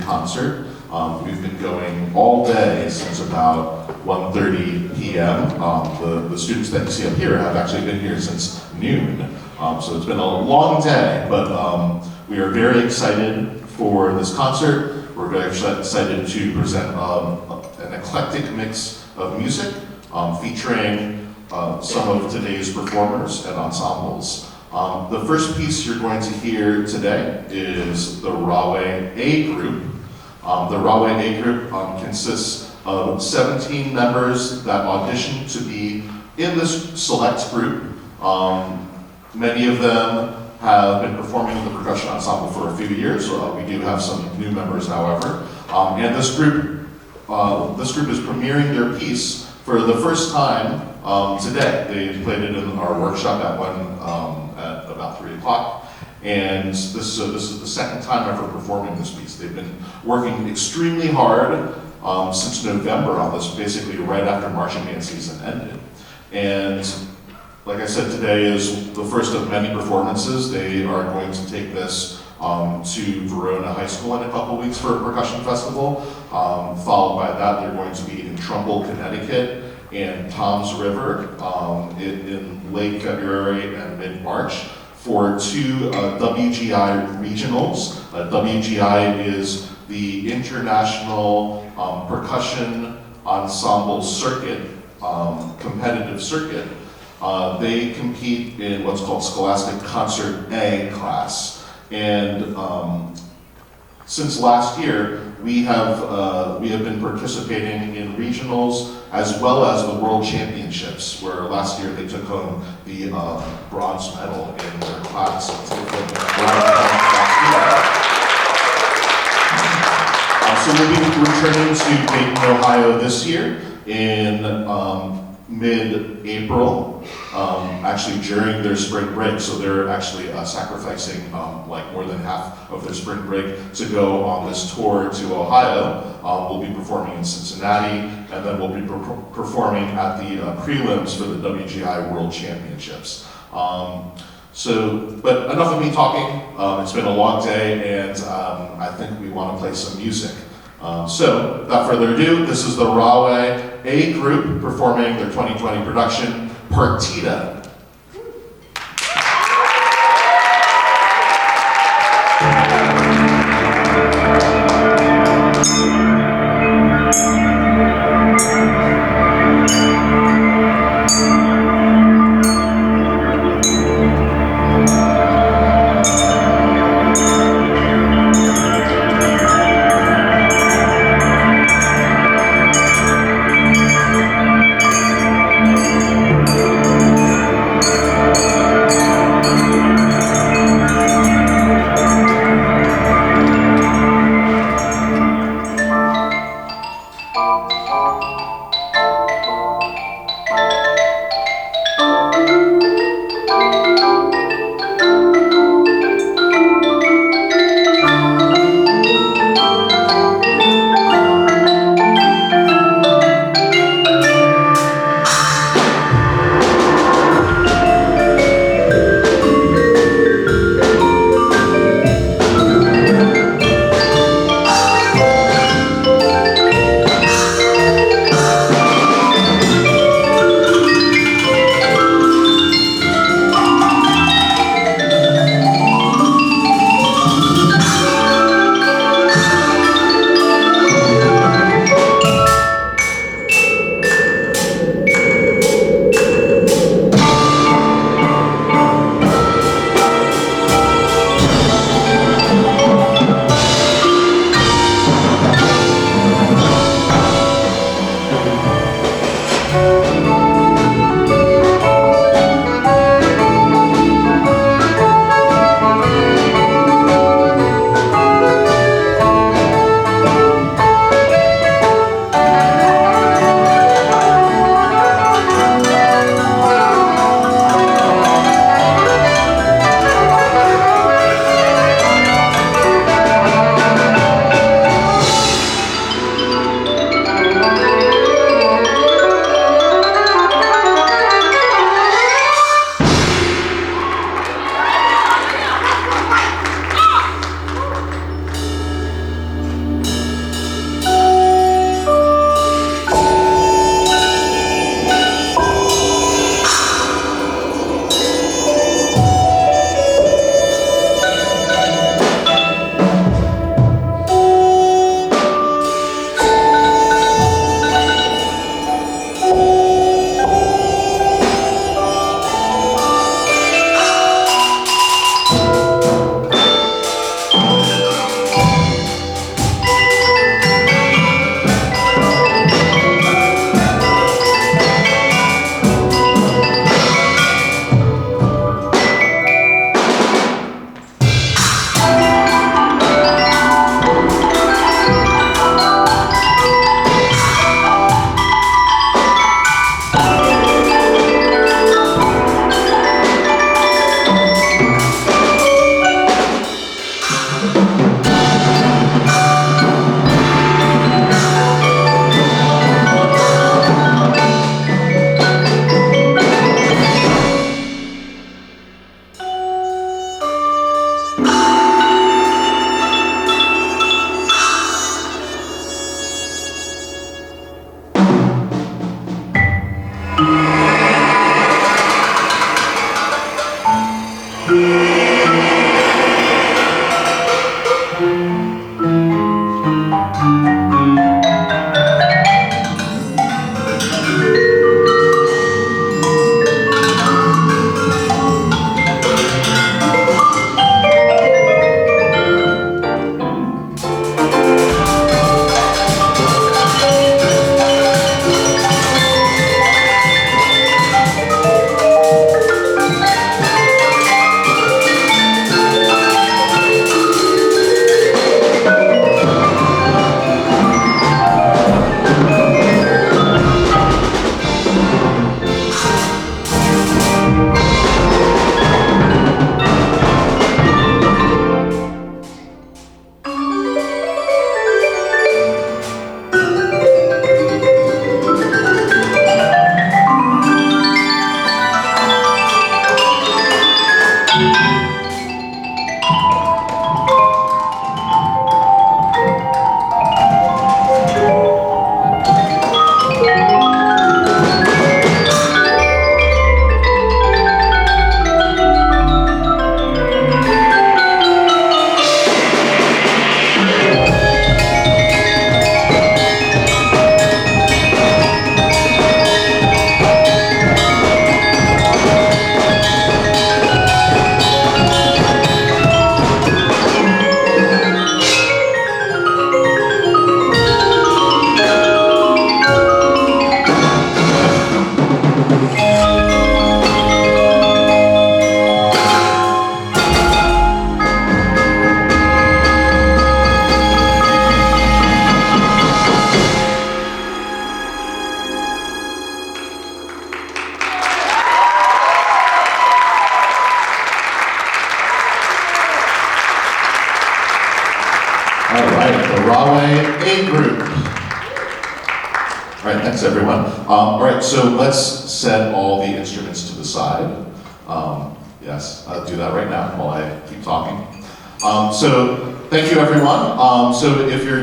concert. We've been going all day since about 1:30 p.m. The students that you see up here have actually been here since noon. So it's been a long day, but we are very excited for this concert. We're very excited to present an eclectic mix of music featuring some of today's performers and ensembles. The first piece you're going to hear today is the Rahway A group. The Rahway A group consists of 17 members that auditioned to be in this select group. Many of them have been performing in the percussion ensemble for a few years. We do have some new members, however. And this group is premiering their piece for the first time today. They played it in our workshop at about 3 o'clock. And this is the second time ever performing this piece. They've been working extremely hard since November on this, basically right after marching band season ended. And like I said, today is the first of many performances. They are going to take this to Verona High School in a couple weeks for a percussion festival. Followed by that, they're going to be in Trumbull, Connecticut, and Toms River in late February and mid-March for 2 WGI regionals. WGI is the International Percussion Ensemble Circuit, competitive circuit. They compete in what's called Scholastic Concert A class. And since last year, we have been participating in regionals as well as the World Championships, where last year they took home the bronze medal in their class. So we'll be returning to Dayton, Ohio this year in mid-April, actually during their spring break. So they're actually sacrificing like more than half of their spring break to go on this tour to Ohio. We'll be performing in Cincinnati, and then we'll be performing at the prelims for the WGI World Championships. But enough of me talking. It's been a long day, and I think we want to play some music. So, without further ado, this is the Rahway A group performing their 2020 production, Partita. right, the Rahway A group. All right, thanks everyone. All right, so let's set all the instruments to the side. Yes, I'll do that right now while I keep talking. So thank you everyone. So if you're